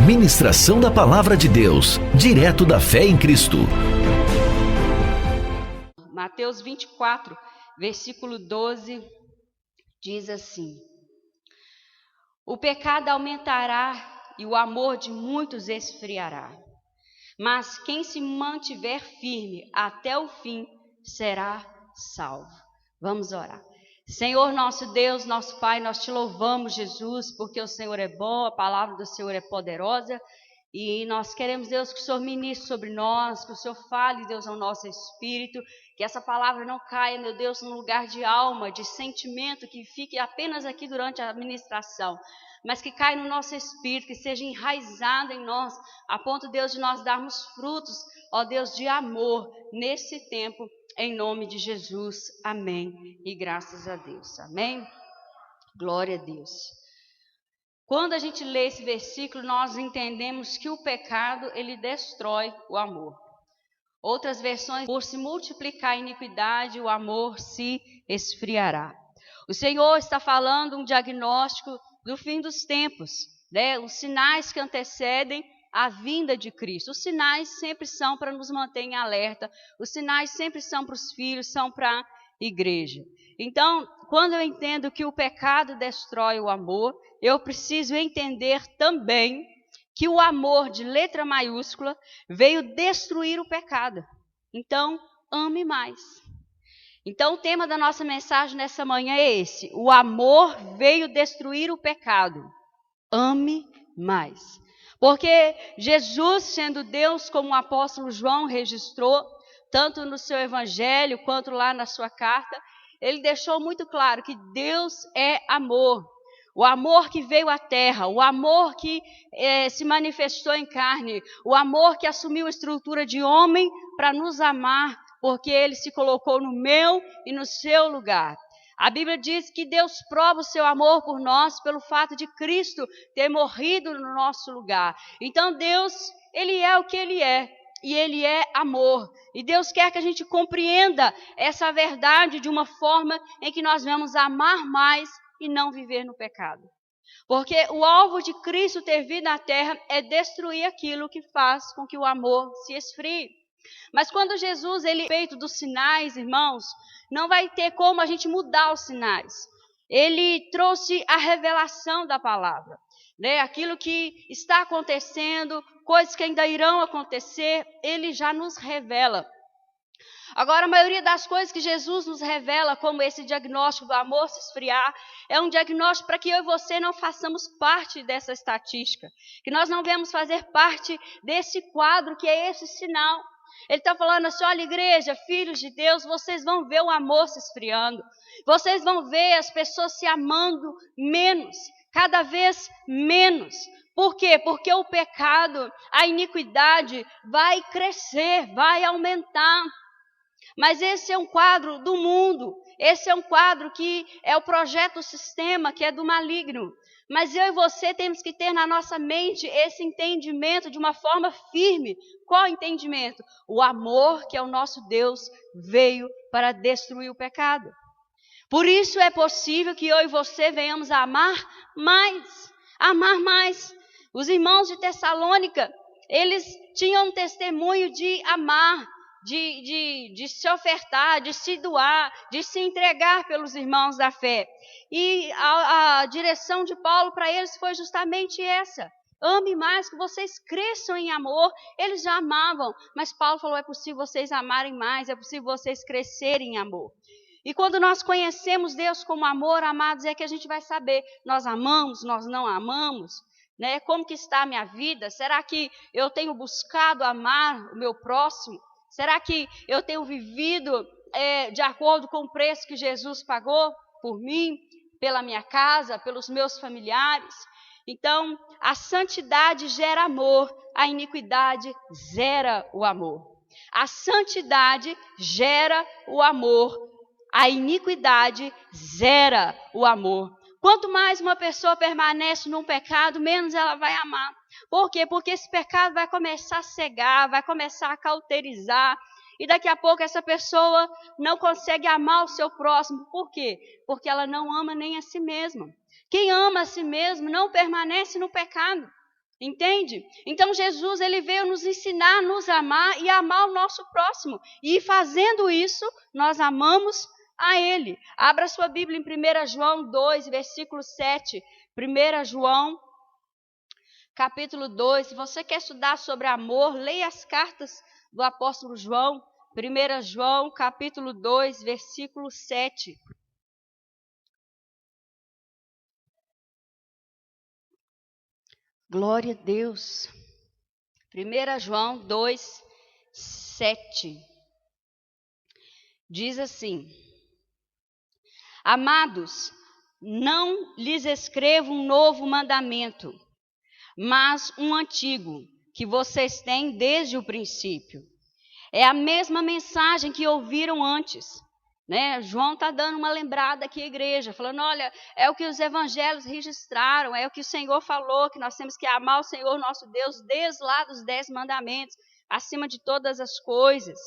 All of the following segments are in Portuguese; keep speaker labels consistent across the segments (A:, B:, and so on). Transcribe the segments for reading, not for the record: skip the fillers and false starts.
A: Ministração da Palavra de Deus, direto da fé em Cristo.
B: Mateus 24, versículo 12, diz assim: O pecado aumentará e o amor de muitos esfriará. Mas quem se mantiver firme até o fim será salvo. Vamos orar. Senhor nosso Deus, nosso Pai, nós te louvamos, Jesus, porque o Senhor é bom, a palavra do Senhor é poderosa. E nós queremos, Deus, que o Senhor ministre sobre nós, que o Senhor fale, Deus, ao nosso espírito, que essa palavra não caia, meu Deus, num lugar de alma, de sentimento, que fique apenas aqui durante a ministração, mas que caia no nosso espírito, que seja enraizada em nós, a ponto, Deus, de nós darmos frutos, ó Deus, de amor nesse tempo, em nome de Jesus. Amém. E graças a Deus. Amém. Glória a Deus. Quando a gente lê esse versículo, nós entendemos que o pecado, ele destrói o amor. Outras versões, por se multiplicar a iniquidade, o amor se esfriará. O Senhor está falando um diagnóstico do fim dos tempos, né? Os sinais que antecedem a vinda de Cristo. Os sinais sempre são para nos manter em alerta. Os sinais sempre são para os filhos, são para a igreja. Então, quando eu entendo que o pecado destrói o amor, eu preciso entender também que o amor de letra maiúscula veio destruir o pecado. Então, ame mais. Então, o tema da nossa mensagem nessa manhã é esse: o amor veio destruir o pecado. Ame mais. Porque Jesus, sendo Deus, como o apóstolo João registrou, tanto no seu evangelho quanto lá na sua carta, ele deixou muito claro que Deus é amor. O amor que veio à terra, o amor que se manifestou em carne, o amor que assumiu a estrutura de homem para nos amar, porque ele se colocou no meu e no seu lugar. A Bíblia diz que Deus prova o seu amor por nós pelo fato de Cristo ter morrido no nosso lugar. Então Deus, ele é o que ele é. E ele é amor. E Deus quer que a gente compreenda essa verdade de uma forma em que nós vamos amar mais e não viver no pecado. Porque o alvo de Cristo ter vindo à terra é destruir aquilo que faz com que o amor se esfrie. Mas quando Jesus, ele é feito dos sinais, irmãos, não vai ter como a gente mudar os sinais. Ele trouxe a revelação da palavra, né? Aquilo que está acontecendo, coisas que ainda irão acontecer, ele já nos revela. Agora, a maioria das coisas que Jesus nos revela, como esse diagnóstico do amor se esfriar, é um diagnóstico para que eu e você não façamos parte dessa estatística, que nós não venhamos fazer parte desse quadro que é esse sinal. Ele está falando assim: olha, igreja, filhos de Deus, vocês vão ver o amor se esfriando, vocês vão ver as pessoas se amando menos, cada vez menos. Por quê? Porque o pecado, a iniquidade vai crescer, vai aumentar. Mas esse é um quadro do mundo, esse é um quadro que é o projeto do sistema, que é do maligno. Mas eu e você temos que ter na nossa mente esse entendimento de uma forma firme. Qual entendimento? O amor, que é o nosso Deus, veio para destruir o pecado. Por isso é possível que eu e você venhamos a amar mais. Amar mais. Os irmãos de Tessalônica, eles tinham um testemunho de amar, de se ofertar, de se doar, de se entregar pelos irmãos da fé. E a direção de Paulo para eles foi justamente essa: ame mais, que vocês cresçam em amor. Eles já amavam, mas Paulo falou: é possível vocês amarem mais, é possível vocês crescerem em amor. E quando nós conhecemos Deus como amor, amados, é que a gente vai saber: nós amamos, nós não amamos, né? Como que está a minha vida? Será que eu tenho buscado amar o meu próximo? Será que eu tenho vivido de acordo com o preço que Jesus pagou por mim, pela minha casa, pelos meus familiares? Então, a santidade gera amor, a iniquidade zera o amor. A santidade gera o amor, a iniquidade zera o amor. Quanto mais uma pessoa permanece num pecado, menos ela vai amar. Por quê? Porque esse pecado vai começar a cegar, vai começar a cauterizar. E daqui a pouco essa pessoa não consegue amar o seu próximo. Por quê? Porque ela não ama nem a si mesma. Quem ama a si mesmo não permanece no pecado. Entende? Então Jesus, ele veio nos ensinar a nos amar e amar o nosso próximo. E fazendo isso, nós amamos a ele. Abra sua Bíblia em 1 João 2, versículo 7. 1 João, capítulo 2. Se você quer estudar sobre amor, leia as cartas do apóstolo João. 1 João, capítulo 2, versículo 7. Glória a Deus. 1 João 2, 7. Diz assim: Amados, não lhes escrevo um novo mandamento, mas um antigo, que vocês têm desde o princípio. É a mesma mensagem que ouviram antes. Né? João está dando uma lembrada aqui à igreja, falando, olha, é o que os evangelhos registraram, é o que o Senhor falou, que nós temos que amar o Senhor nosso Deus desde lá dos 10 mandamentos, acima de todas as coisas.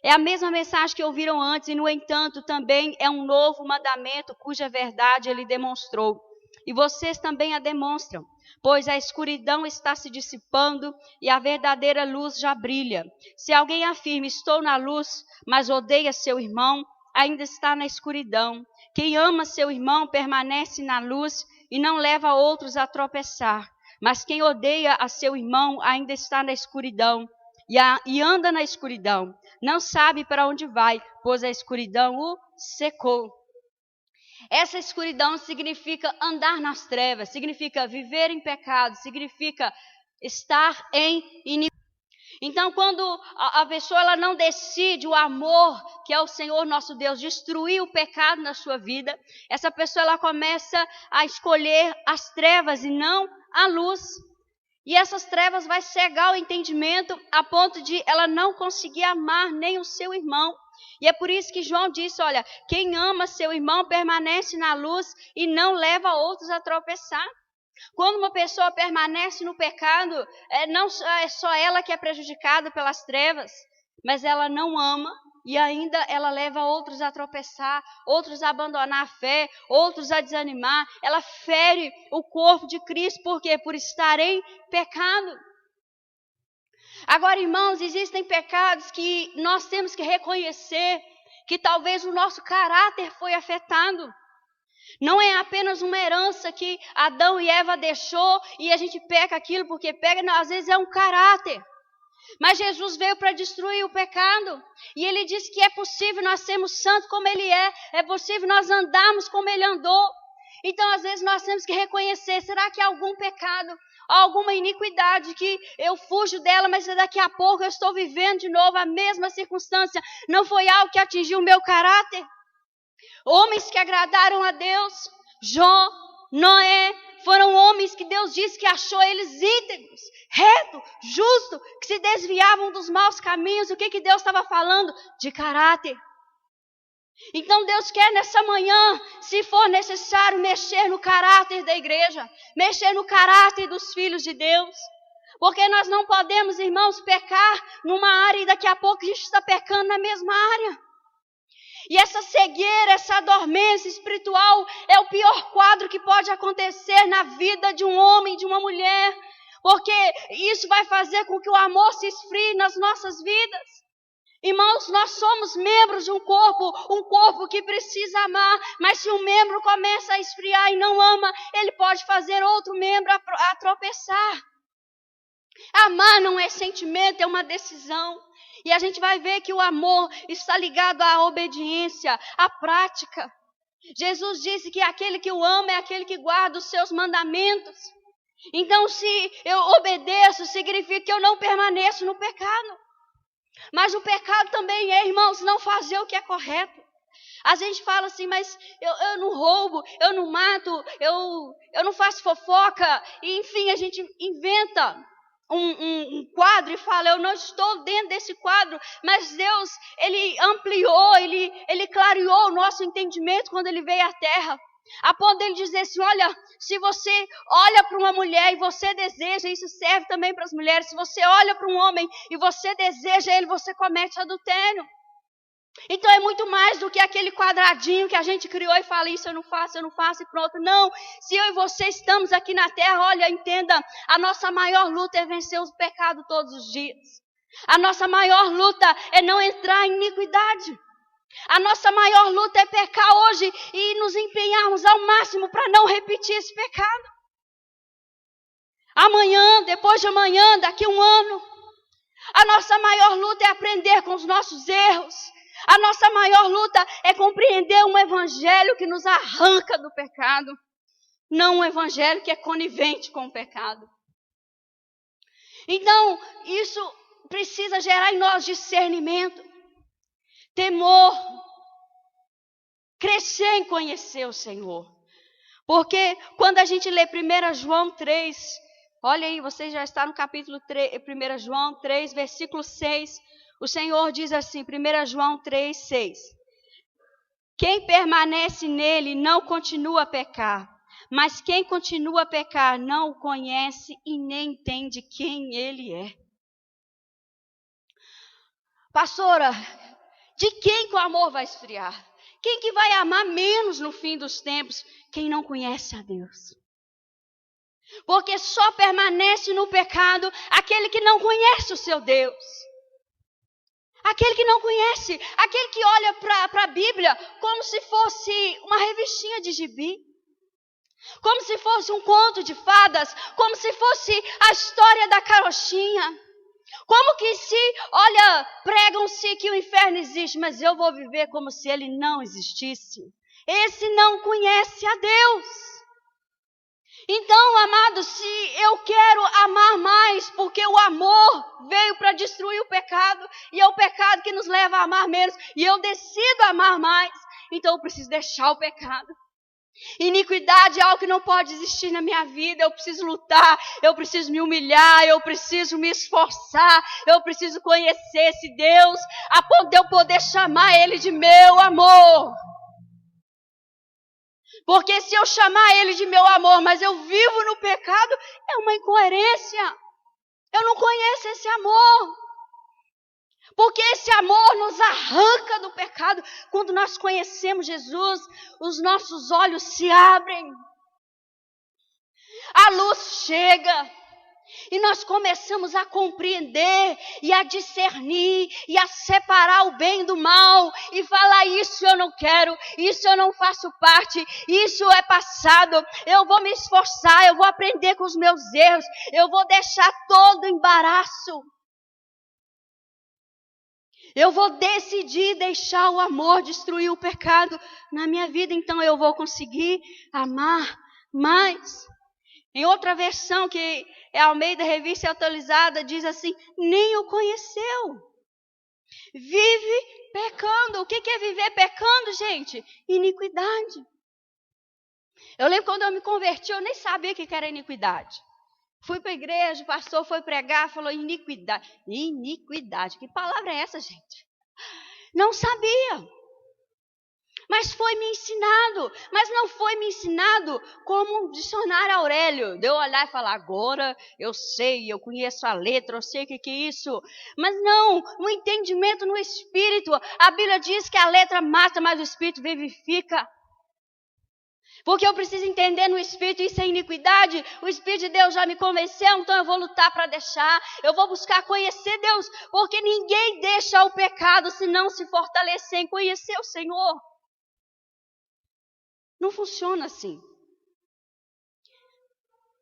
B: É a mesma mensagem que ouviram antes, e no entanto também é um novo mandamento, cuja verdade ele demonstrou. E vocês também a demonstram, pois a escuridão está se dissipando e a verdadeira luz já brilha. Se alguém afirma, estou na luz, mas odeia seu irmão, ainda está na escuridão. Quem ama seu irmão permanece na luz e não leva outros a tropeçar. Mas quem odeia a seu irmão ainda está na escuridão e anda na escuridão. Não sabe para onde vai, pois a escuridão o secou. Essa escuridão significa andar nas trevas, significa viver em pecado, significa estar em iniquidade. Então, quando a pessoa ela não decide o amor, que é o Senhor nosso Deus, destruir o pecado na sua vida, essa pessoa ela começa a escolher as trevas e não a luz. E essas trevas vai cegar o entendimento a ponto de ela não conseguir amar nem o seu irmão. E é por isso que João disse, olha, quem ama seu irmão permanece na luz e não leva outros a tropeçar. Quando uma pessoa permanece no pecado, não é só ela que é prejudicada pelas trevas, mas ela não ama e ainda ela leva outros a tropeçar, outros a abandonar a fé, outros a desanimar. Ela fere o corpo de Cristo, por quê? Por estar em pecado. Agora, irmãos, existem pecados que nós temos que reconhecer que talvez o nosso caráter foi afetado. Não é apenas uma herança que Adão e Eva deixou e a gente peca aquilo porque pega, não, às vezes é um caráter. Mas Jesus veio para destruir o pecado. E ele disse que é possível nós sermos santos como ele é possível nós andarmos como ele andou. Então, às vezes, nós temos que reconhecer, será que há algum pecado, alguma iniquidade que eu fujo dela, mas daqui a pouco eu estou vivendo de novo a mesma circunstância. Não foi algo que atingiu o meu caráter? Homens que agradaram a Deus, Jó, Noé, foram homens que Deus disse que achou eles íntegros, reto, justo, que se desviavam dos maus caminhos. O que Deus estava falando? De caráter. Então Deus quer nessa manhã, se for necessário, mexer no caráter da igreja, mexer no caráter dos filhos de Deus. Porque nós não podemos, irmãos, pecar numa área e daqui a pouco a gente está pecando na mesma área. E essa cegueira, essa dormência espiritual é o pior quadro que pode acontecer na vida de um homem, de uma mulher. Porque isso vai fazer com que o amor se esfrie nas nossas vidas. Irmãos, nós somos membros de um corpo que precisa amar. Mas se um membro começa a esfriar e não ama, ele pode fazer outro membro a tropeçar. Amar não é sentimento, é uma decisão. E a gente vai ver que o amor está ligado à obediência, à prática. Jesus disse que aquele que o ama é aquele que guarda os seus mandamentos. Então, se eu obedeço, significa que eu não permaneço no pecado. Mas o pecado também é, irmãos, não fazer o que é correto. A gente fala assim, mas eu não roubo, eu não mato, eu não faço fofoca. E, enfim, a gente inventa um quadro e fala, eu não estou dentro desse quadro, mas Deus, ele ampliou, ele clareou o nosso entendimento quando ele veio à terra, a ponto de ele dizer assim, olha, se você olha para uma mulher e você deseja, isso serve também para as mulheres, se você olha para um homem e você deseja ele, você comete adultério. Então é muito mais do que aquele quadradinho que a gente criou e fala, isso eu não faço e pronto. Não, se eu e você estamos aqui na terra, olha, entenda, a nossa maior luta é vencer o pecado todos os dias. A nossa maior luta é não entrar em iniquidade. A nossa maior luta é pecar hoje e nos empenharmos ao máximo para não repetir esse pecado. Amanhã, depois de amanhã, daqui a um ano. A nossa maior luta é aprender com os nossos erros. A nossa maior luta é compreender um evangelho que nos arranca do pecado. Não um evangelho que é conivente com o pecado. Então, isso precisa gerar em nós discernimento, temor, crescer em conhecer o Senhor. Porque quando a gente lê 1 João 3, olha aí, você já está no capítulo 3, 1 João 3, versículo 6, o Senhor diz assim, 1 João 3, 6. Quem permanece nele não continua a pecar, mas quem continua a pecar não o conhece e nem entende quem ele é. Pastora, de quem que o amor vai esfriar? Quem que vai amar menos no fim dos tempos? Quem não conhece a Deus. Porque só permanece no pecado aquele que não conhece o seu Deus. Aquele que não conhece, aquele que olha para a Bíblia como se fosse uma revistinha de gibi. Como se fosse um conto de fadas, como se fosse a história da carochinha. Como que olha, pregam-se que o inferno existe, mas eu vou viver como se ele não existisse. Esse não conhece a Deus. Então, amados, se eu quero amar mais, porque o amor veio para destruir o pecado, e é o pecado que nos leva a amar menos, e eu decido amar mais, então eu preciso deixar o pecado. Iniquidade é algo que não pode existir na minha vida. Eu preciso lutar, eu preciso me humilhar, eu preciso me esforçar, eu preciso conhecer esse Deus a ponto de eu poder chamar Ele de meu amor. Porque se eu chamar Ele de meu amor, mas eu vivo no pecado, é uma incoerência. Eu não conheço esse amor. Porque esse amor nos arranca do pecado. Quando nós conhecemos Jesus, os nossos olhos se abrem. A luz chega. E nós começamos a compreender e a discernir e a separar o bem do mal. E falar, isso eu não quero, isso eu não faço parte, isso é passado. Eu vou me esforçar, eu vou aprender com os meus erros. Eu vou deixar todo embaraço. Eu vou decidir deixar o amor destruir o pecado na minha vida. Então eu vou conseguir amar mais. Em outra versão, que é a Almeida Revista Atualizada, diz assim, nem o conheceu. Vive pecando. O que é viver pecando, gente? Iniquidade. Eu lembro quando eu me converti, eu nem sabia o que era iniquidade. Fui para a igreja, o pastor foi pregar, falou iniquidade. Iniquidade, que palavra é essa, gente? Não sabia. Mas foi me ensinado. Mas não foi me ensinado como um dicionário Aurélio. De eu olhar e falar, agora eu sei, eu conheço a letra, eu sei o que é isso. Mas não, no entendimento no Espírito. A Bíblia diz que a letra mata, mas o Espírito vivifica. Porque eu preciso entender no Espírito isso é iniquidade. O Espírito de Deus já me convenceu, então eu vou lutar para deixar. Eu vou buscar conhecer Deus. Porque ninguém deixa o pecado se não se fortalecer em conhecer o Senhor. Não funciona assim.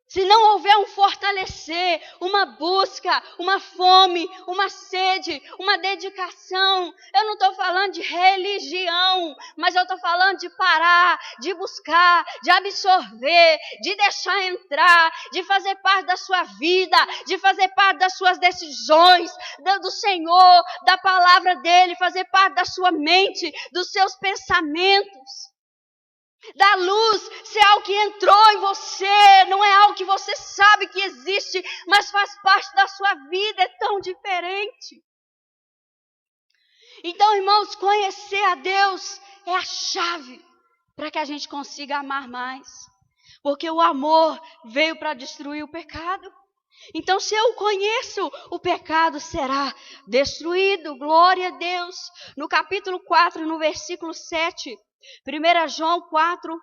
B: Se não houver um fortalecer, uma busca, uma fome, uma sede, uma dedicação, eu não estou falando de religião, mas eu estou falando de parar, de buscar, de absorver, de deixar entrar, de fazer parte da sua vida, de fazer parte das suas decisões, do Senhor, da palavra dEle, fazer parte da sua mente, dos seus pensamentos. Da luz, se é algo que entrou em você, não é algo que você sabe que existe, mas faz parte da sua vida, é tão diferente. Então, irmãos, conhecer a Deus é a chave para que a gente consiga amar mais. Porque o amor veio para destruir o pecado. Então, se eu conheço, o pecado será destruído. Glória a Deus. No capítulo 4, no versículo 7, 1 João 4,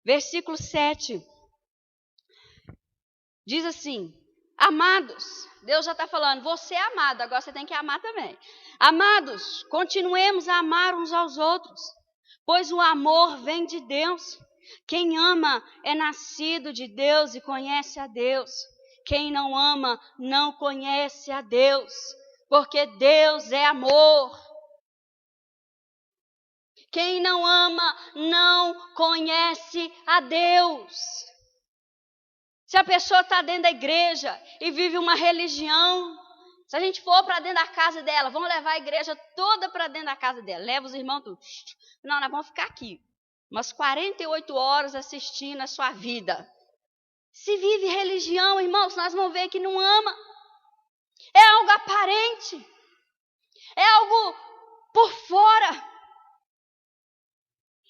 B: versículo 7, diz assim: amados, Deus já está falando, você é amado, agora você tem que amar também. Amados, continuemos a amar uns aos outros, pois o amor vem de Deus. Quem ama é nascido de Deus e conhece a Deus. Quem não ama não conhece a Deus, porque Deus é amor. Quem não ama não conhece a Deus. Se a pessoa está dentro da igreja e vive uma religião, se a gente for para dentro da casa dela, vamos levar a igreja toda para dentro da casa dela, leva os irmãos tudo. Não, nós vamos ficar aqui, umas 48 horas assistindo a sua vida. Se vive religião, irmãos, nós vamos ver que não ama. É algo aparente, é algo por fora.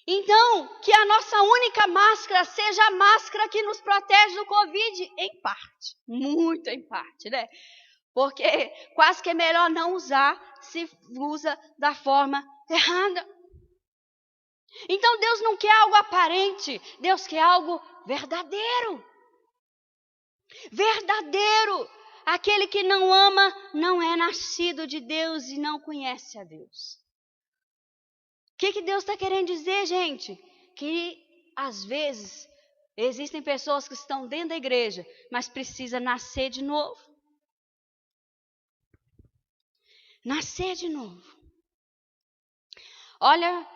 B: Então, que a nossa única máscara seja a máscara que nos protege do Covid, em parte, muito em parte, né? Porque quase que é melhor não usar se usa da forma errada. Então, Deus não quer algo aparente, Deus quer algo verdadeiro. Verdadeiro. Aquele que não ama não é nascido de Deus e não conhece a Deus. O que Deus está querendo dizer, gente? Que às vezes existem pessoas que estão dentro da igreja, mas precisam nascer de novo. Nascer de novo. Olha,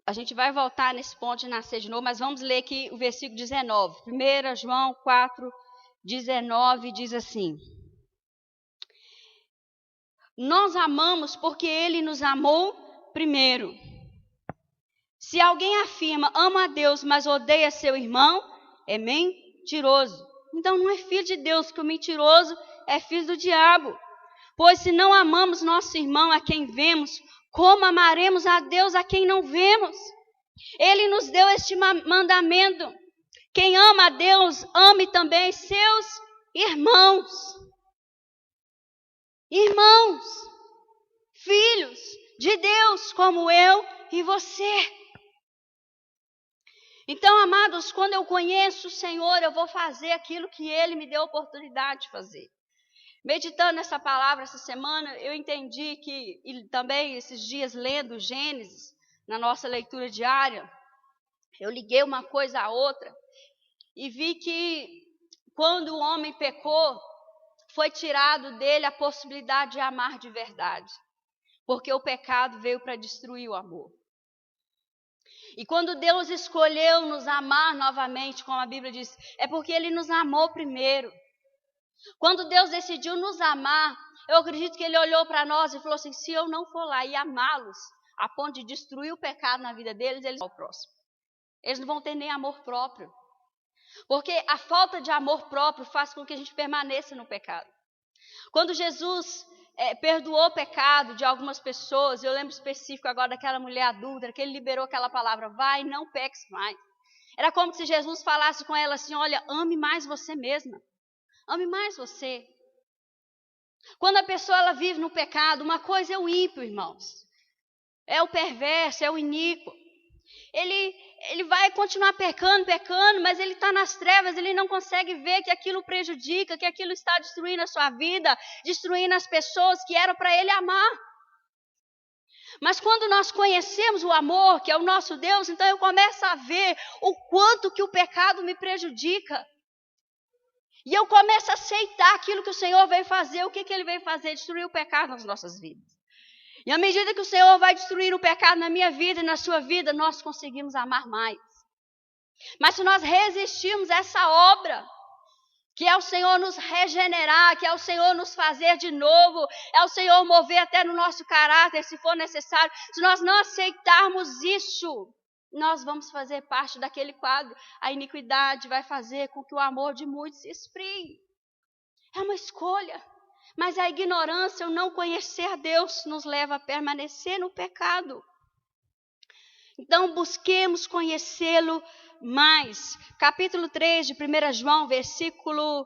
B: a gente vai voltar nesse ponto de nascer de novo, mas vamos ler aqui o versículo 19. 1 João 4, 19 diz assim: nós amamos porque Ele nos amou primeiro. Se alguém afirma, ama a Deus, mas odeia seu irmão, é mentiroso. Então não é filho de Deus, que o mentiroso é filho do diabo. Pois se não amamos nosso irmão a quem vemos, como amaremos a Deus a quem não vemos? Ele nos deu este mandamento: quem ama a Deus, ame também seus irmãos. Irmãos, filhos de Deus, como eu e você. Então, amados, quando eu conheço o Senhor, eu vou fazer aquilo que Ele me deu a oportunidade de fazer. Meditando nessa palavra essa semana, eu entendi que, e também esses dias lendo Gênesis, na nossa leitura diária, eu liguei uma coisa à outra e vi que quando o homem pecou, foi tirado dele a possibilidade de amar de verdade. Porque o pecado veio para destruir o amor. E quando Deus escolheu nos amar novamente, como a Bíblia diz, é porque Ele nos amou primeiro. Quando Deus decidiu nos amar, eu acredito que Ele olhou para nós e falou assim: se eu não for lá e amá-los, a ponto de destruir o pecado na vida deles, eles vão ao próximo. Eles não vão ter nem amor próprio. Porque a falta de amor próprio faz com que a gente permaneça no pecado. Quando Jesus perdoou o pecado de algumas pessoas, eu lembro específico agora daquela mulher adúltera, que Ele liberou aquela palavra: vai, não peques mais. Era como se Jesus falasse com ela assim: olha, ame mais você mesma. Ame mais você. Quando a pessoa ela vive no pecado, uma coisa é o ímpio, irmãos. É o perverso, é o iníquo. Ele vai continuar pecando, mas ele está nas trevas, ele não consegue ver que aquilo prejudica, que aquilo está destruindo a sua vida, destruindo as pessoas que eram para ele amar. Mas quando nós conhecemos o amor, que é o nosso Deus, então eu começo a ver o quanto que o pecado me prejudica. E eu começo a aceitar aquilo que o Senhor veio fazer. O que Ele veio fazer? Destruir o pecado nas nossas vidas. E à medida que o Senhor vai destruir o pecado na minha vida e na sua vida, nós conseguimos amar mais. Mas se nós resistirmos a essa obra, que é o Senhor nos regenerar, que é o Senhor nos fazer de novo, é o Senhor mover até no nosso caráter, se for necessário, se nós não aceitarmos isso, nós vamos fazer parte daquele quadro. A iniquidade vai fazer com que o amor de muitos se esfrie. É uma escolha. Mas a ignorância, o não conhecer a Deus, nos leva a permanecer no pecado. Então, busquemos conhecê-lo mais. Capítulo 3 de 1 João, versículo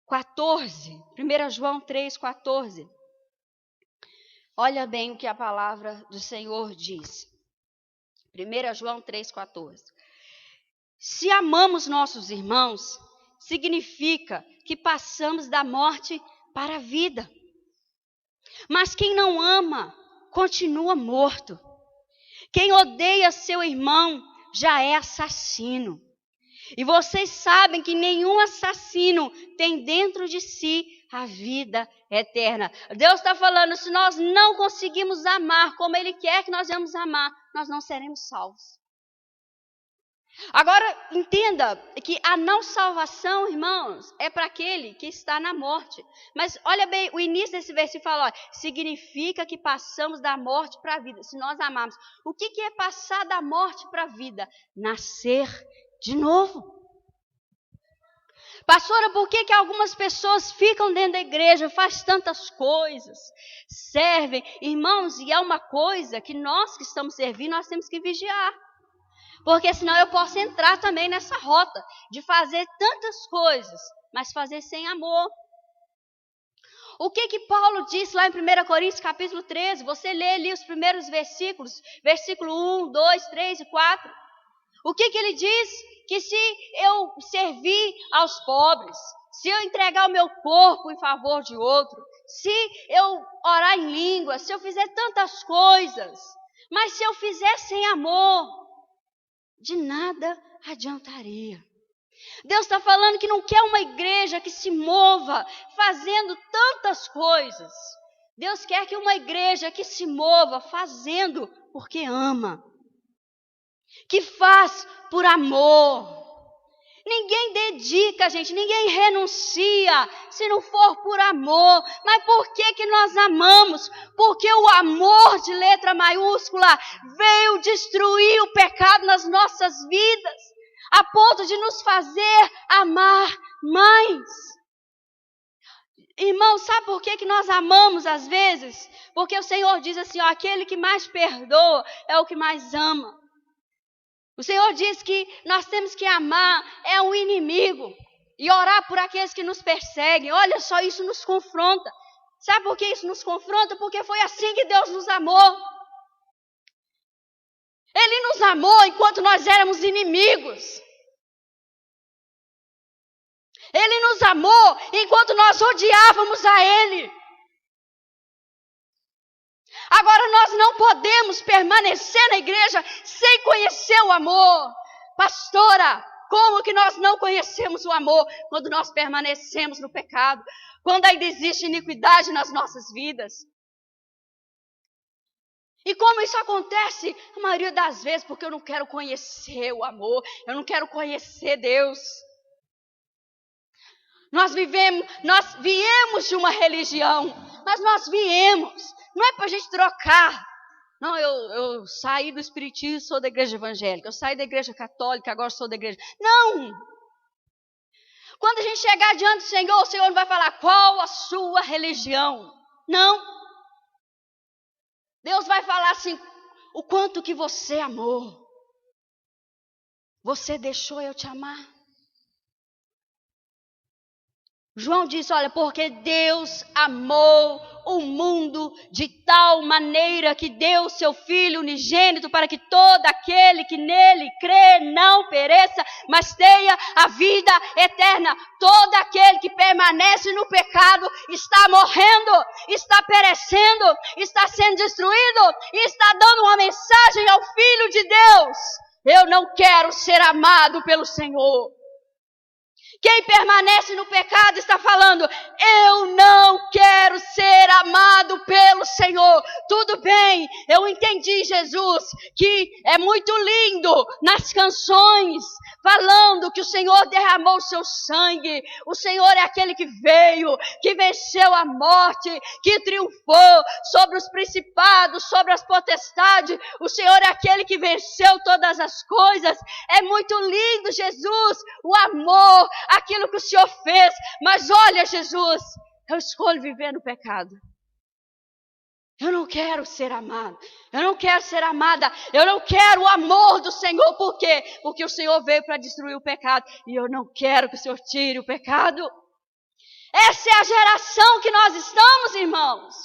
B: 14. 1 João 3,14. Olha bem o que a palavra do Senhor diz. 1 João 3,14. Se amamos nossos irmãos, significa que passamos da morte para a vida. Mas quem não ama, continua morto. Quem odeia seu irmão já é assassino. E vocês sabem que nenhum assassino tem dentro de si a vida eterna. Deus está falando, se nós não conseguimos amar como Ele quer que nós vamos amar, nós não seremos salvos. Agora, entenda que a não salvação, irmãos, é para aquele que está na morte. Mas olha bem, o início desse versículo fala, significa que passamos da morte para a vida, se nós amarmos. O que é passar da morte para a vida? Nascer de novo. Pastora, por que algumas pessoas ficam dentro da igreja, faz tantas coisas, servem? Irmãos, e é uma coisa que nós que estamos servindo, nós temos que vigiar. Porque senão eu posso entrar também nessa rota de fazer tantas coisas, mas fazer sem amor. O que Paulo disse lá em 1 Coríntios capítulo 13? Você lê ali os primeiros versículos, versículo 1, 2, 3 e 4. O que ele diz? Que se eu servir aos pobres, se eu entregar o meu corpo em favor de outro, se eu orar em língua, se eu fizer tantas coisas, mas se eu fizer sem amor, de nada adiantaria. Deus está falando que não quer uma igreja que se mova fazendo tantas coisas. Deus quer que uma igreja que se mova fazendo porque ama. Que faz por amor. Ninguém dedica, gente, ninguém renuncia se não for por amor. Mas por que nós amamos? Porque o amor de letra maiúscula veio destruir o pecado nas nossas vidas, a ponto de nos fazer amar mais. Irmão, sabe por que nós amamos às vezes? Porque o Senhor diz assim, aquele que mais perdoa é o que mais ama. O Senhor diz que nós temos que amar o inimigo e orar por aqueles que nos perseguem. Olha só, isso nos confronta. Sabe por que isso nos confronta? Porque foi assim que Deus nos amou. Ele nos amou enquanto nós éramos inimigos. Ele nos amou enquanto nós odiávamos a Ele. Agora nós não podemos permanecer na igreja sem conhecer o amor. Pastora, como que nós não conhecemos o amor? Quando nós permanecemos no pecado, quando ainda existe iniquidade nas nossas vidas. E como isso acontece? A maioria das vezes porque eu não quero conhecer o amor, eu não quero conhecer Deus. Nós viemos de uma religião, mas nós viemos. Não é para a gente trocar. Não, eu saí do espiritismo, sou da igreja evangélica. Eu saí da igreja católica, agora sou da igreja... Não! Quando a gente chegar diante do Senhor, o Senhor não vai falar qual a sua religião. Não. Deus vai falar assim, o quanto que você amou. Você deixou eu te amar. João disse, olha, porque Deus amou o mundo de tal maneira que deu seu Filho unigênito para que todo aquele que nele crê não pereça, mas tenha a vida eterna. Todo aquele que permanece no pecado está morrendo, está perecendo, está sendo destruído e está dando uma mensagem ao Filho de Deus. Eu não quero ser amado pelo Senhor. Quem permanece no pecado está falando, eu não quero ser amado pelo Senhor. Tudo bem, eu entendi, Jesus, que é muito lindo nas canções, falando que o Senhor derramou o seu sangue. O Senhor é aquele que veio, que venceu a morte, que triunfou sobre os principados, sobre as potestades. O Senhor é aquele que venceu todas as coisas. É muito lindo, Jesus, o amor, aquilo que o Senhor fez. Mas olha, Jesus, eu escolho viver no pecado. Eu não quero ser amado, eu não quero ser amada, eu não quero o amor do Senhor. Por quê? Porque o Senhor veio para destruir o pecado e eu não quero que o Senhor tire o pecado. Essa é a geração que nós estamos, irmãos.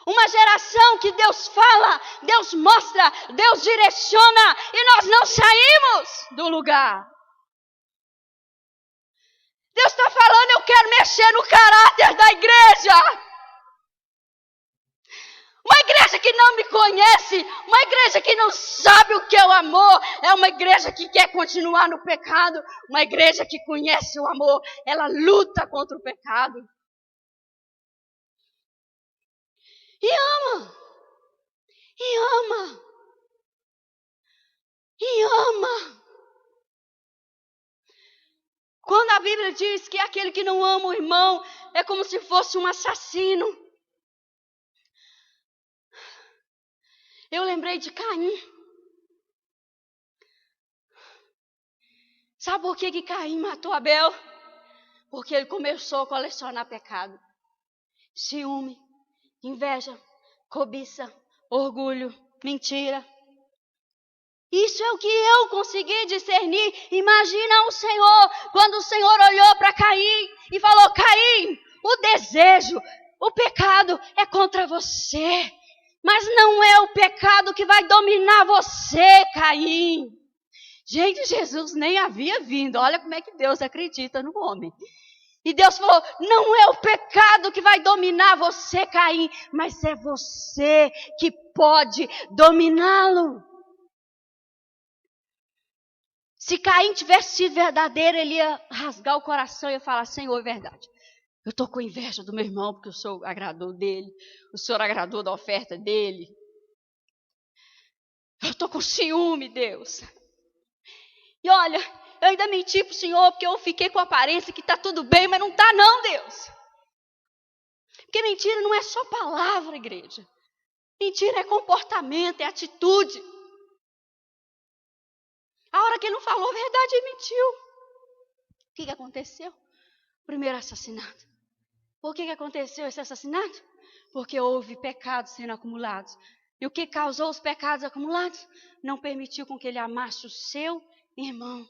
B: Uma geração que Deus fala, Deus mostra, Deus direciona e nós não saímos do lugar. Deus está falando, eu quero mexer no caráter da igreja. Uma igreja que não me conhece, uma igreja que não sabe o que é o amor, é uma igreja que quer continuar no pecado. Uma igreja que conhece o amor, ela luta contra o pecado. E ama. E ama. E ama. Quando a Bíblia diz que aquele que não ama o irmão é como se fosse um assassino. Eu lembrei de Caim. Sabe por que Caim matou Abel? Porque ele começou a colecionar pecado. Ciúme, inveja, cobiça, orgulho, mentira. Isso é o que eu consegui discernir. Imagina o Senhor, quando o Senhor olhou para Caim e falou: Caim, o desejo, o pecado é contra você. Mas não é o pecado que vai dominar você, Caim. Gente, Jesus nem havia vindo. Olha como é que Deus acredita no homem. E Deus falou, não é o pecado que vai dominar você, Caim, mas é você que pode dominá-lo. Se Caim tivesse sido verdadeiro, ele ia rasgar o coração e ia falar, Senhor, é verdade. Eu estou com inveja do meu irmão, porque o Senhor agradou dele. O Senhor agradou da oferta dele. Eu estou com ciúme, Deus. E olha, eu ainda menti para o Senhor, porque eu fiquei com a aparência que está tudo bem, mas não está não, Deus. Porque mentira não é só palavra, igreja. Mentira é comportamento, é atitude. A hora que ele não falou a verdade, ele mentiu. O que aconteceu? Primeiro assassinato. Por que aconteceu esse assassinato? Porque houve pecados sendo acumulados. E o que causou os pecados acumulados? Não permitiu com que ele amasse o seu irmão.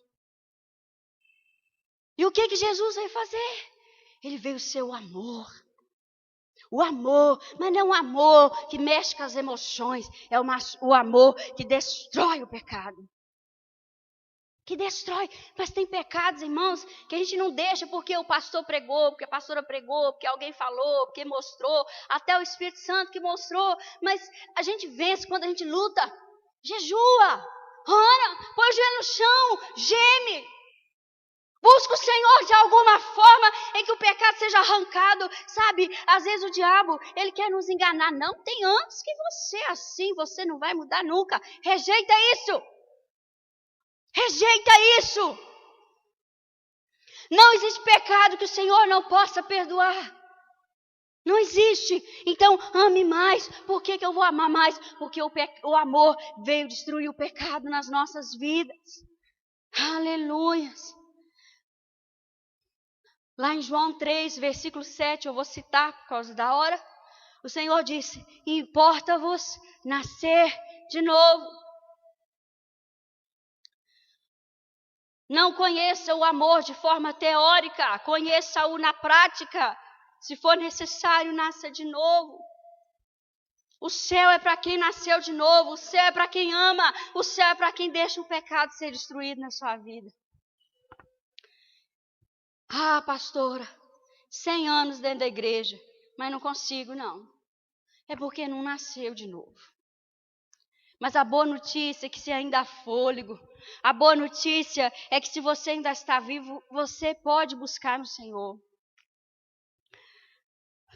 B: E o que Jesus veio fazer? Ele veio ser o amor. O amor, mas não o amor que mexe com as emoções. É o amor que destrói o pecado. Que destrói, mas tem pecados, irmãos, que a gente não deixa porque o pastor pregou, porque a pastora pregou, porque alguém falou, porque mostrou, até o Espírito Santo que mostrou, mas a gente vence quando a gente luta, jejua, ora, põe o joelho no chão, geme, busca o Senhor de alguma forma em que o pecado seja arrancado, sabe, às vezes o diabo, ele quer nos enganar, não tem antes que você assim, você não vai mudar nunca, rejeita isso. Rejeita isso. Não existe pecado que o Senhor não possa perdoar. Não existe. Então, ame mais. Por que eu vou amar mais? Porque o amor veio destruir o pecado nas nossas vidas. Aleluias. Lá em João 3, versículo 7, eu vou citar por causa da hora. O Senhor disse, importa-vos nascer de novo. Não conheça o amor de forma teórica, conheça-o na prática. Se for necessário, nasça de novo. O céu é para quem nasceu de novo, o céu é para quem ama, o céu é para quem deixa o pecado ser destruído na sua vida. Ah, pastora, 100 anos dentro da igreja, mas não consigo não. É porque não nasceu de novo. Mas a boa notícia é que se ainda há fôlego, a boa notícia é que se você ainda está vivo, você pode buscar no Senhor.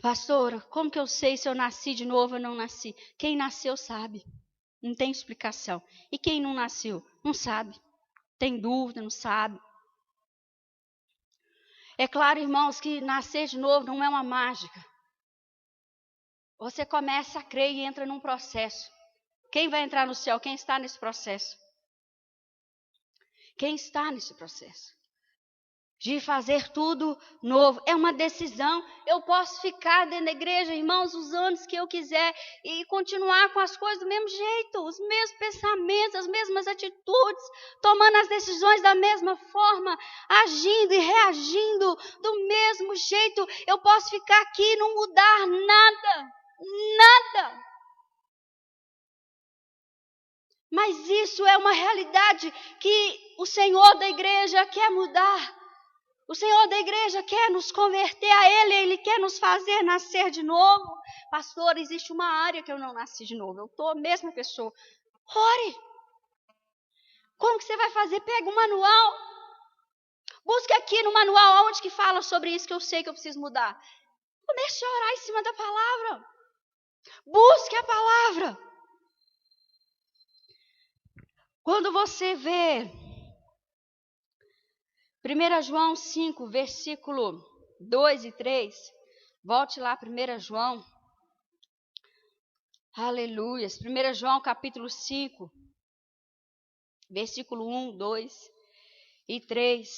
B: Pastora, como que eu sei se eu nasci de novo ou não nasci? Quem nasceu sabe, não tem explicação. E quem não nasceu? Não sabe, tem dúvida, não sabe. É claro, irmãos, que nascer de novo não é uma mágica. Você começa a crer e entra num processo. Quem vai entrar no céu? Quem está nesse processo? Quem está nesse processo? de fazer tudo novo. É uma decisão. Eu posso ficar dentro da igreja, irmãos, os anos que eu quiser e continuar com as coisas do mesmo jeito, os mesmos pensamentos, as mesmas atitudes, tomando as decisões da mesma forma, agindo e reagindo do mesmo jeito. Eu posso ficar aqui e não mudar nada, nada. Mas isso é uma realidade que o Senhor da igreja quer mudar. O Senhor da igreja quer nos converter a Ele, Ele quer nos fazer nascer de novo. Pastor, existe uma área que eu não nasci de novo, eu estou a mesma pessoa. Ore! Como que você vai fazer? Pega o manual. Busque aqui no manual, onde que fala sobre isso que eu sei que eu preciso mudar. Comece a orar em cima da palavra. Busque a palavra. Quando você vê 1 João 5, versículo 2 e 3, volte lá, 1 João, aleluias, 1 João capítulo 5, versículo 1, 2 e 3,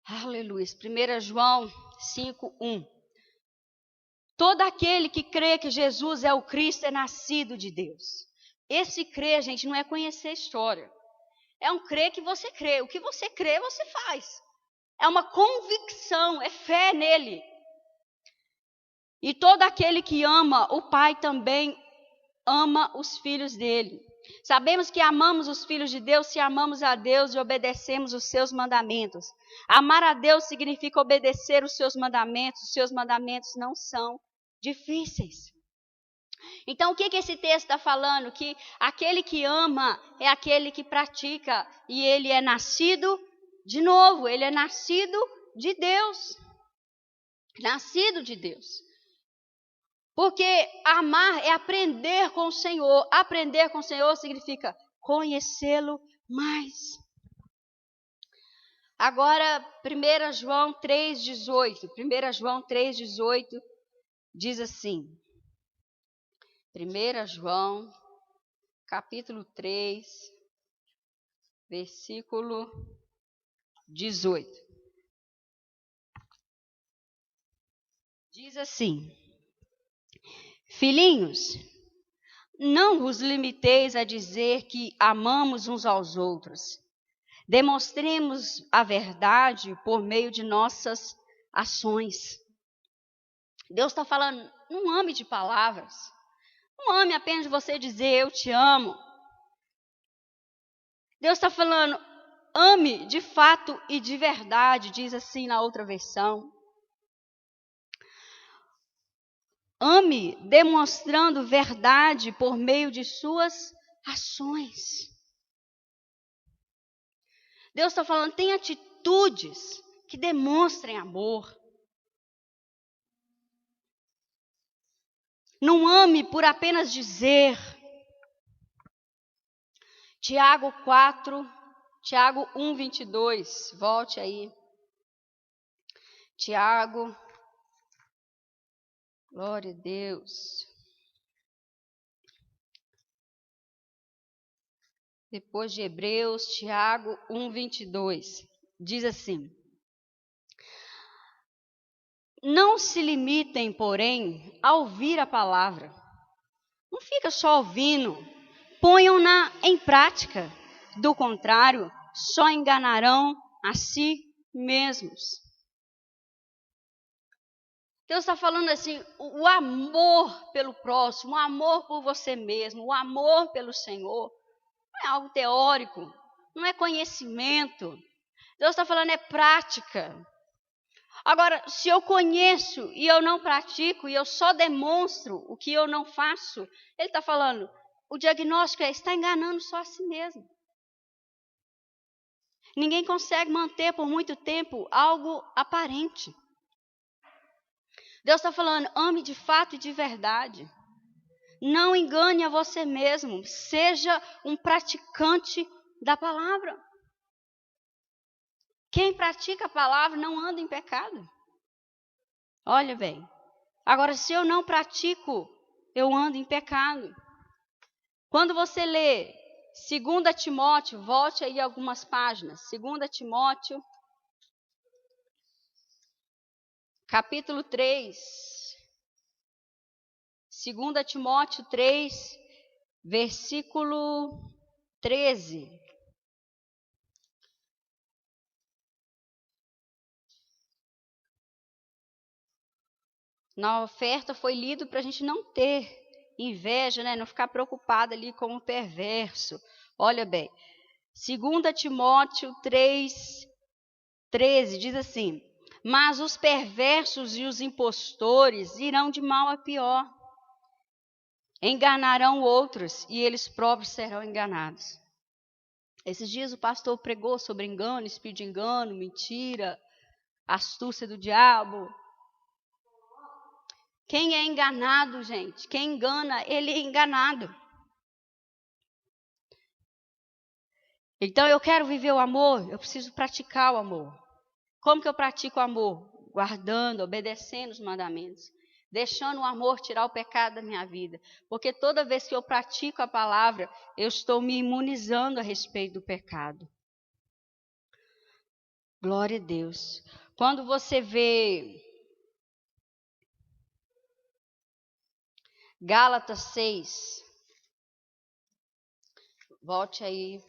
B: aleluias, 1 João 5, 1. Todo aquele que crê que Jesus é o Cristo é nascido de Deus. Esse crer, gente, não é conhecer a história. É um crer que você crê. O que você crê, você faz. É uma convicção, é fé nele. E todo aquele que ama o Pai também ama os filhos dele. Sabemos que amamos os filhos de Deus se amamos a Deus e obedecemos os seus mandamentos. Amar a Deus significa obedecer os seus mandamentos. Os seus mandamentos não são difíceis. Então, o que esse texto está falando? Que aquele que ama é aquele que pratica e ele é nascido de novo, ele é nascido de Deus. Nascido de Deus. Porque amar é aprender com o Senhor. Aprender com o Senhor significa conhecê-lo mais. Agora, 1 João 3,18. 1 João 3,18 diz assim. 1 João, capítulo 3, versículo 18. Diz assim: Filhinhos, não vos limiteis a dizer que amamos uns aos outros. Demonstremos a verdade por meio de nossas ações. Deus está falando, não ame de palavras. Não ame apenas de você dizer, eu te amo. Deus está falando, ame de fato e de verdade, diz assim na outra versão. Ame demonstrando verdade por meio de suas ações. Deus está falando, tem atitudes que demonstrem amor. Não ame por apenas dizer. Tiago 1, 22. Volte aí. Tiago. Glória a Deus. Depois de Hebreus, Tiago 1, 22. Diz assim. Não se limitem, porém, a ouvir a palavra. Não fica só ouvindo. Ponham-na em prática. Do contrário, só enganarão a si mesmos. Deus está falando assim, o amor pelo próximo, o amor por você mesmo, o amor pelo Senhor, não é algo teórico, não é conhecimento. Deus está falando é prática. Agora, se eu conheço e eu não pratico, e eu só demonstro o que eu não faço, Ele está falando, o diagnóstico é, está enganando só a si mesmo. Ninguém consegue manter por muito tempo algo aparente. Deus está falando, ame de fato e de verdade. Não engane a você mesmo. Seja um praticante da palavra. Quem pratica a palavra não anda em pecado. Olha bem. Agora, se eu não pratico, eu ando em pecado. Quando você lê 2 Timóteo, volte aí algumas páginas. 2 Timóteo, capítulo 3. 2 Timóteo 3, versículo 13. Na oferta foi lido para a gente não ter inveja, né? Não ficar preocupado ali com o perverso. Olha bem, 2 Timóteo 3, 13 diz assim: mas os perversos e os impostores irão de mal a pior. Enganarão outros e eles próprios serão enganados. Esses dias o pastor pregou sobre engano, espírito de engano, mentira, astúcia do diabo. Quem é enganado, gente? Quem engana, ele é enganado. Então eu quero viver o amor, eu preciso praticar o amor. Como que eu pratico o amor? Guardando, obedecendo os mandamentos. Deixando o amor tirar o pecado da minha vida. Porque toda vez que eu pratico a palavra, eu estou me imunizando a respeito do pecado. Glória a Deus. Quando você vê Gálatas 6, volte aí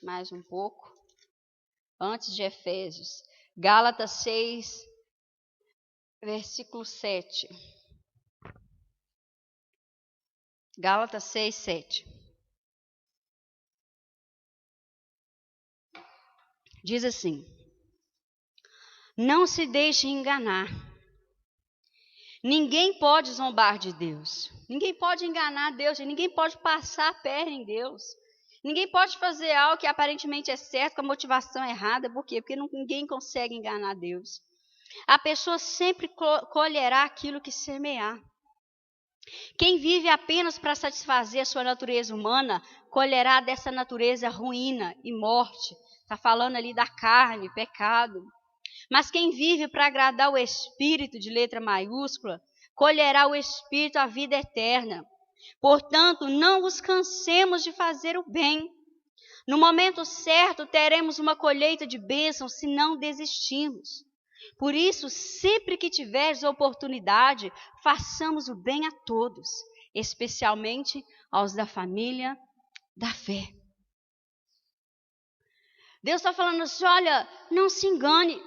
B: mais um pouco, antes de Efésios. Gálatas 6, versículo 7. Gálatas 6, 7. Diz assim: não se deixe enganar. Ninguém pode zombar de Deus. Ninguém pode enganar Deus. Ninguém pode passar a perna em Deus. Ninguém pode fazer algo que aparentemente é certo com a motivação errada. Por quê? Porque ninguém consegue enganar Deus. A pessoa sempre colherá aquilo que semear. Quem vive apenas para satisfazer a sua natureza humana, colherá dessa natureza ruína e morte. Está falando ali da carne, pecado. Mas quem vive para agradar o Espírito, de letra maiúscula, colherá o Espírito a vida eterna. Portanto, não nos cansemos de fazer o bem. No momento certo, teremos uma colheita de bênçãos se não desistirmos. Por isso, sempre que tiveres oportunidade, façamos o bem a todos, especialmente aos da família da fé. Deus está falando assim, olha, não se engane.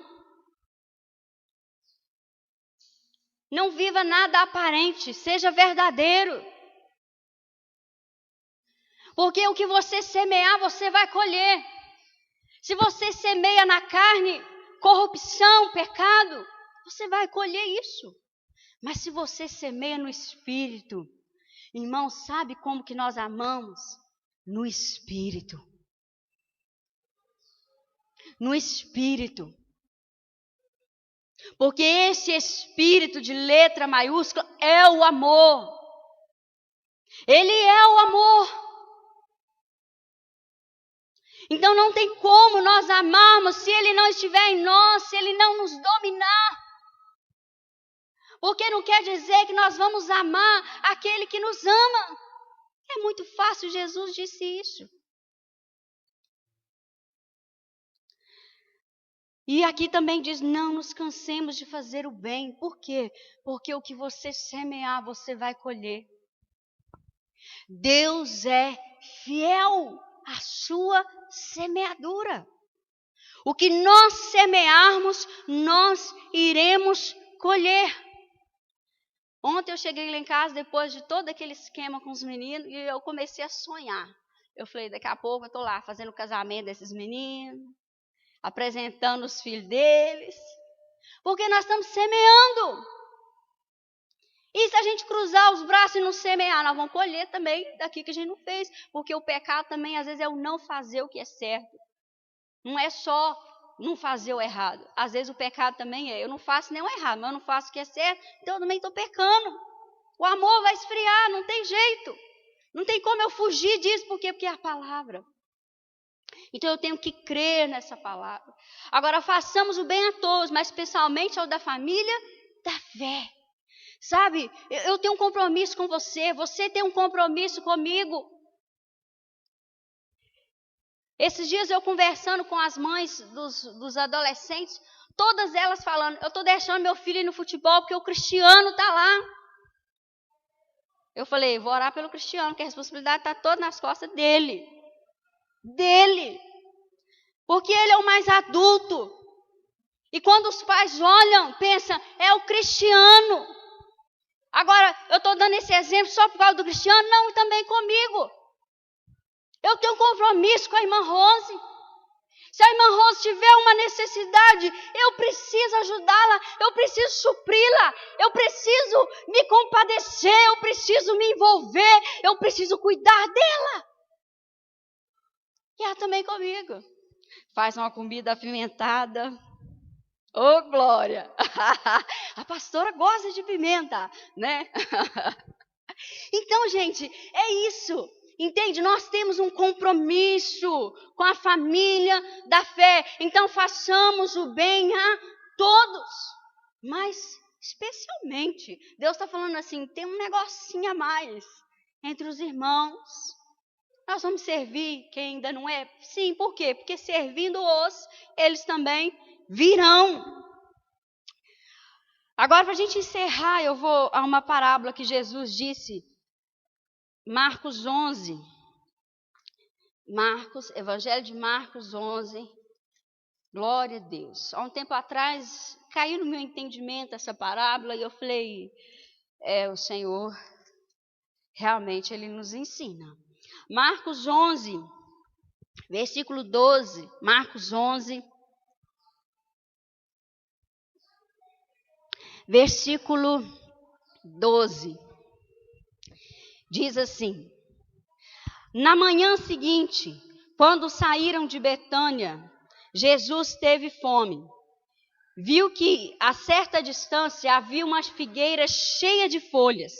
B: Não viva nada aparente, seja verdadeiro. Porque o que você semear, você vai colher. Se você semeia na carne, corrupção, pecado, você vai colher isso. Mas se você semeia no Espírito, irmão, sabe como que nós amamos? No Espírito. No Espírito. Porque esse Espírito de letra maiúscula é o amor. Ele é o amor. Então não tem como nós amarmos se Ele não estiver em nós, se Ele não nos dominar. Porque não quer dizer que nós vamos amar aquele que nos ama. É muito fácil, Jesus disse isso. E aqui também diz, não nos cansemos de fazer o bem. Por quê? Porque o que você semear, você vai colher. Deus é fiel à sua semeadura. O que nós semearmos, nós iremos colher. Ontem eu cheguei lá em casa, depois de todo aquele esquema com os meninos, e eu comecei a sonhar. Eu falei, daqui a pouco eu estou lá fazendo o casamento desses meninos, apresentando os filhos deles, porque nós estamos semeando. E se a gente cruzar os braços e não semear, nós vamos colher também daqui que a gente não fez, porque o pecado também às vezes é o não fazer o que é certo. Não é só não fazer o errado. Às vezes o pecado também é, eu não faço nem o errado, mas eu não faço o que é certo, então eu também estou pecando. O amor vai esfriar, não tem jeito. Não tem como eu fugir disso, por quê? Porque é a palavra. Então eu tenho que crer nessa palavra. Agora façamos o bem a todos, mas especialmente ao da família da fé. Sabe, eu tenho um compromisso com você, você tem um compromisso comigo. Esses dias eu conversando com as mães dos adolescentes, todas elas falando, eu estou deixando meu filho ir no futebol porque o Cristiano está lá. Eu falei, vou orar pelo Cristiano, porque a responsabilidade está toda nas costas dele. Dele. Porque ele é o mais adulto. E quando os pais olham, pensam, é o Cristiano. Agora, eu estou dando esse exemplo só por causa do Cristiano? Não, também comigo. Eu tenho um compromisso com a irmã Rose. Se a irmã Rose tiver uma necessidade, eu preciso ajudá-la, eu preciso supri-la, eu preciso me compadecer, eu preciso me envolver, eu preciso cuidar dela. E ela também comigo. Faz uma comida apimentada. Ô, glória! A pastora gosta de pimenta, né? Então, gente, é isso. Entende? Nós temos um compromisso com a família da fé. Então, façamos o bem a todos. Mas, especialmente, Deus está falando assim, tem um negocinho a mais entre os irmãos. Nós vamos servir quem ainda não é? Sim, por quê? Porque servindo-os, eles também virão. Agora, para a gente encerrar, eu vou a uma parábola que Jesus disse, Marcos 11. Evangelho de Marcos 11. Glória a Deus. Há um tempo atrás, caiu no meu entendimento essa parábola e eu falei, o Senhor, realmente Ele nos ensina. Marcos 11, versículo 12. Marcos 11, versículo 12. Diz assim: na manhã seguinte, quando saíram de Betânia, Jesus teve fome. Viu que a certa distância havia uma figueira cheia de folhas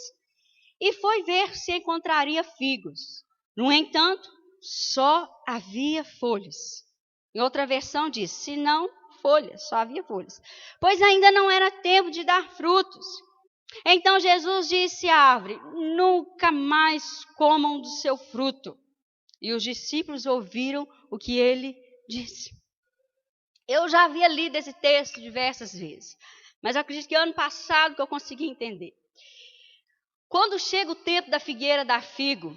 B: e foi ver se encontraria figos. No entanto, só havia folhas. Em outra versão diz, se não folhas, só havia folhas. Pois ainda não era tempo de dar frutos. Então Jesus disse à árvore, nunca mais comam do seu fruto. E os discípulos ouviram o que ele disse. Eu já havia lido esse texto diversas vezes, mas eu acredito que ano passado que eu consegui entender. Quando chega o tempo da figueira dar figo,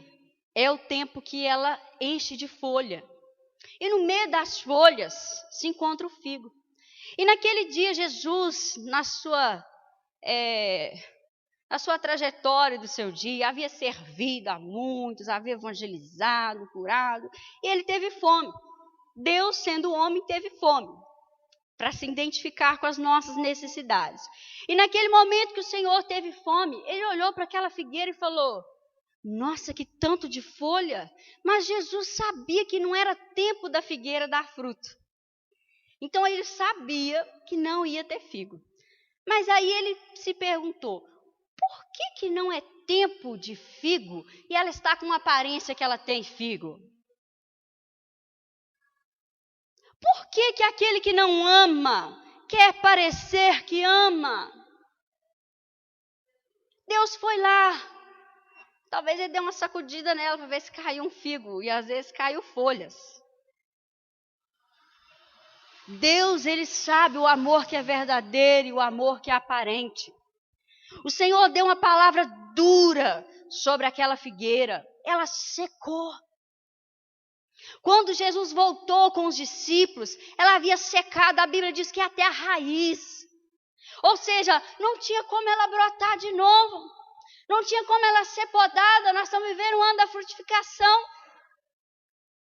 B: é o tempo que ela enche de folha. E no meio das folhas se encontra o figo. E naquele dia Jesus, na sua trajetória do seu dia, havia servido a muitos, havia evangelizado, curado, e ele teve fome. Deus, sendo homem, teve fome, para se identificar com as nossas necessidades. E naquele momento que o Senhor teve fome, ele olhou para aquela figueira e falou, nossa, que tanto de folha! Mas Jesus sabia que não era tempo da figueira dar fruto. Então ele sabia que não ia ter figo. Mas aí ele se perguntou, por que não é tempo de figo e ela está com uma aparência que ela tem figo? Por que aquele que não ama quer parecer que ama? Deus foi lá. Talvez ele deu uma sacudida nela para ver se caiu um figo. E às vezes caiu folhas. Deus, Ele sabe o amor que é verdadeiro e o amor que é aparente. O Senhor deu uma palavra dura sobre aquela figueira. Ela secou. Quando Jesus voltou com os discípulos, ela havia secado, a Bíblia diz que até a raiz. Ou seja, não tinha como ela brotar de novo. Não tinha como ela ser podada. Nós estamos vivendo um ano da frutificação.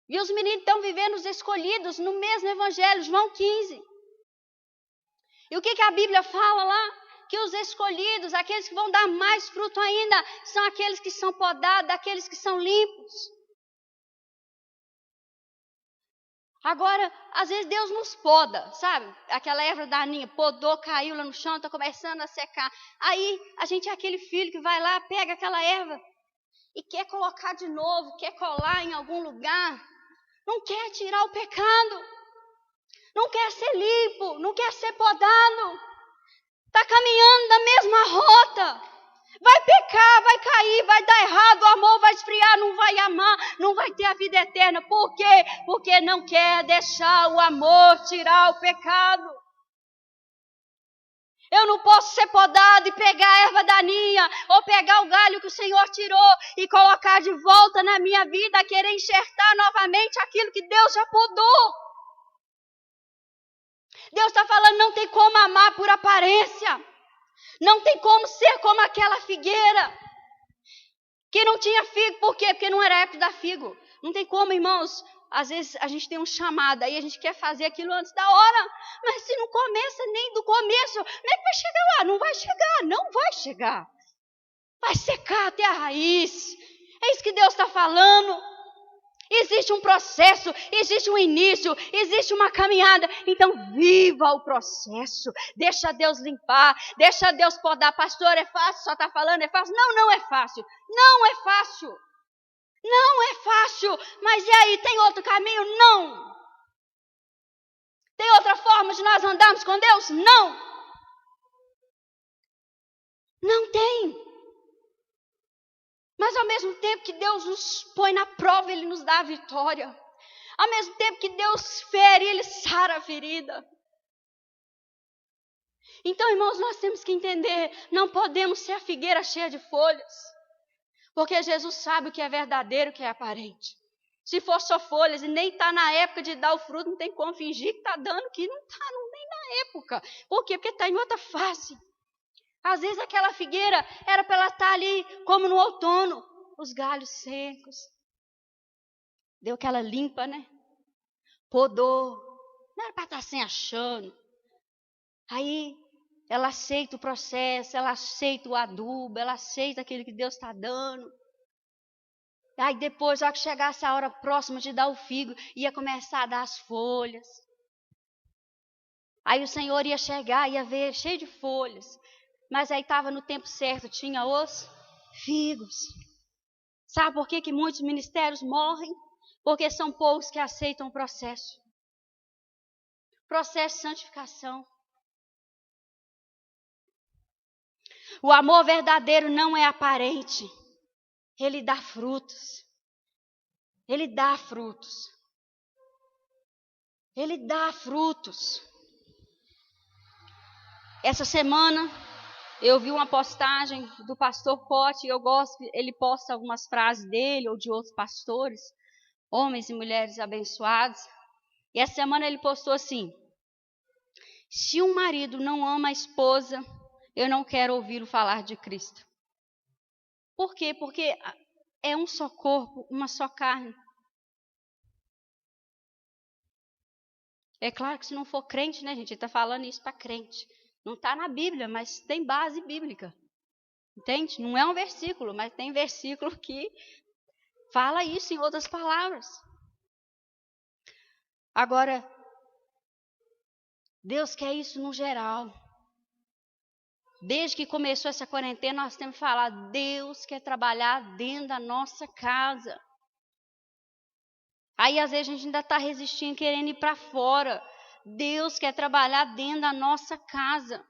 B: E os meninos estão vivendo os escolhidos no mesmo evangelho, João 15. E o que a Bíblia fala lá? Que os escolhidos, aqueles que vão dar mais fruto ainda, são aqueles que são podados, aqueles que são limpos. Agora, às vezes Deus nos poda, sabe? Aquela erva daninha, podou, caiu lá no chão, está começando a secar. Aí, a gente é aquele filho que vai lá, pega aquela erva e quer colocar de novo, quer colar em algum lugar. Não quer tirar o pecado. Não quer ser limpo, não quer ser podado. Está caminhando da mesma rota. Vai pecar, vai cair, vai dar errado, o amor vai esfriar, não vai amar, não vai ter a vida eterna. Por quê? Porque não quer deixar o amor tirar o pecado. Eu não posso ser podado e pegar a erva daninha, ou pegar o galho que o Senhor tirou e colocar de volta na minha vida, querer enxertar novamente aquilo que Deus já podou. Deus está falando, não tem como amar por aparência. Não tem como ser como aquela figueira que não tinha figo. Por quê? Porque não era época da figo. Não tem como, irmãos. Às vezes a gente tem um chamado, aí a gente quer fazer aquilo antes da hora. Mas se não começa nem do começo, como é que vai chegar lá? Não vai chegar, não vai chegar. Vai secar até a raiz. É isso que Deus está falando. Existe um processo, existe um início, existe uma caminhada. Então viva o processo. Deixa Deus limpar, deixa Deus podar. Pastor, é fácil? Só está falando é fácil? Não, não é fácil. Não é fácil. Não é fácil. Mas e aí, tem outro caminho? Não. Tem outra forma de nós andarmos com Deus? Não. Não tem. Mas ao mesmo tempo que Deus nos põe na prova, Ele nos dá a vitória. Ao mesmo tempo que Deus fere, Ele sara a ferida. Então, irmãos, nós temos que entender, não podemos ser a figueira cheia de folhas. Porque Jesus sabe o que é verdadeiro, o que é aparente. Se for só folhas e nem está na época de dar o fruto, não tem como fingir que está dando, que não está nem na época. Por quê? Porque está em outra fase. Às vezes aquela figueira era para ela estar ali como no outono, os galhos secos. Deu aquela limpa, né? Podou. Não era para estar sem achando. Aí ela aceita o processo, ela aceita o adubo, ela aceita aquilo que Deus está dando. Aí depois, já que chegasse a hora próxima de dar o figo, ia começar a dar as folhas. Aí o Senhor ia chegar, ia ver cheio de folhas. Mas aí estava no tempo certo, tinha os figos. Sabe por que muitos ministérios morrem? Porque são poucos que aceitam o processo. Processo de santificação. O amor verdadeiro não é aparente. Ele dá frutos. Ele dá frutos. Ele dá frutos. Essa semana eu vi uma postagem do pastor Pote, e eu gosto, ele posta algumas frases dele ou de outros pastores, homens e mulheres abençoados. E essa semana ele postou assim: se um marido não ama a esposa, eu não quero ouvi-lo falar de Cristo. Por quê? Porque é um só corpo, uma só carne. É claro que se não for crente, né, gente? Ele está falando isso para crente. Não está na Bíblia, mas tem base bíblica. Entende? Não é um versículo, mas tem versículo que fala isso em outras palavras. Agora, Deus quer isso no geral. Desde que começou essa quarentena, nós temos falado, Deus quer trabalhar dentro da nossa casa. Aí, às vezes, a gente ainda está resistindo, querendo ir para fora. Deus quer trabalhar dentro da nossa casa.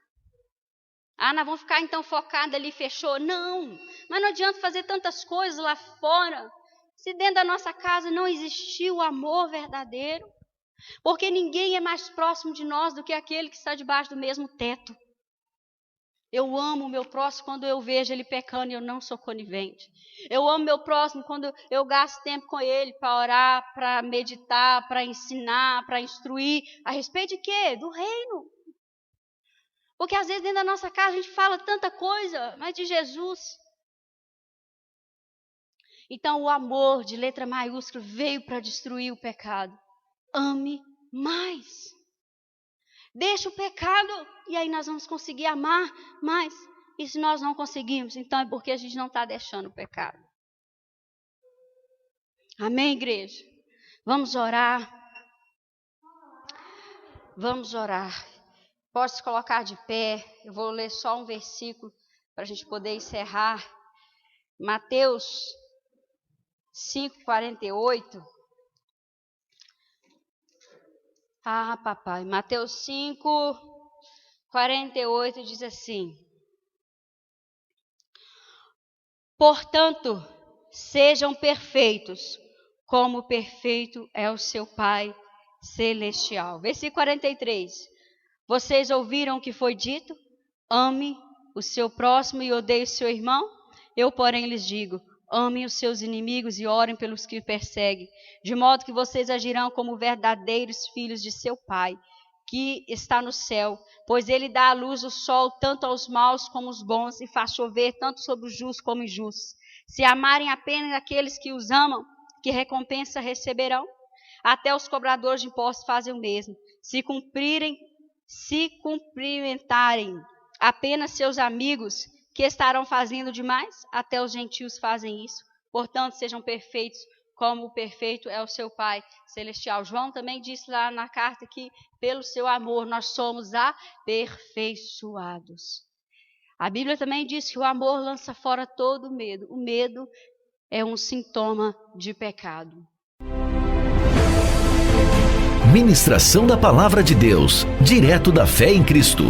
B: Ah, nós vamos ficar então focados ali, fechou? Não, mas não adianta fazer tantas coisas lá fora, se dentro da nossa casa não existir o amor verdadeiro. Porque ninguém é mais próximo de nós do que aquele que está debaixo do mesmo teto. Eu amo o meu próximo quando eu vejo ele pecando e eu não sou conivente. Eu amo meu próximo quando eu gasto tempo com ele para orar, para meditar, para ensinar, para instruir. A respeito de quê? Do reino. Porque às vezes dentro da nossa casa a gente fala tanta coisa, mas de Jesus. Então o amor de letra maiúscula veio para destruir o pecado. Ame mais. Deixa o pecado e aí nós vamos conseguir amar mais. E se nós não conseguimos, então é porque a gente não está deixando o pecado. Amém, igreja? Vamos orar. Vamos orar. Pode se colocar de pé. Eu vou ler só um versículo para a gente poder encerrar. Mateus 5:48. Ah, papai. Mateus 5:48 diz assim: Portanto, sejam perfeitos, como perfeito é o seu Pai celestial. Versículo 43. Vocês ouviram o que foi dito? Ame o seu próximo e odeie o seu irmão? Eu, porém, lhes digo, amem os seus inimigos e orem pelos que perseguem, de modo que vocês agirão como verdadeiros filhos de seu Pai, que está no céu, pois ele dá à luz o sol tanto aos maus como aos bons e faz chover tanto sobre os justos como os injustos. Se amarem apenas aqueles que os amam, que recompensa receberão? Até os cobradores de impostos fazem o mesmo. Se cumprimentarem apenas seus amigos, que estarão fazendo demais? Até os gentios fazem isso. Portanto, sejam perfeitos, como perfeito é o seu Pai celestial. João também disse lá na carta que, pelo seu amor, nós somos aperfeiçoados. A Bíblia também diz que o amor lança fora todo o medo. O medo é um sintoma de pecado.
A: Ministração da Palavra de Deus, direto da Fé em Cristo.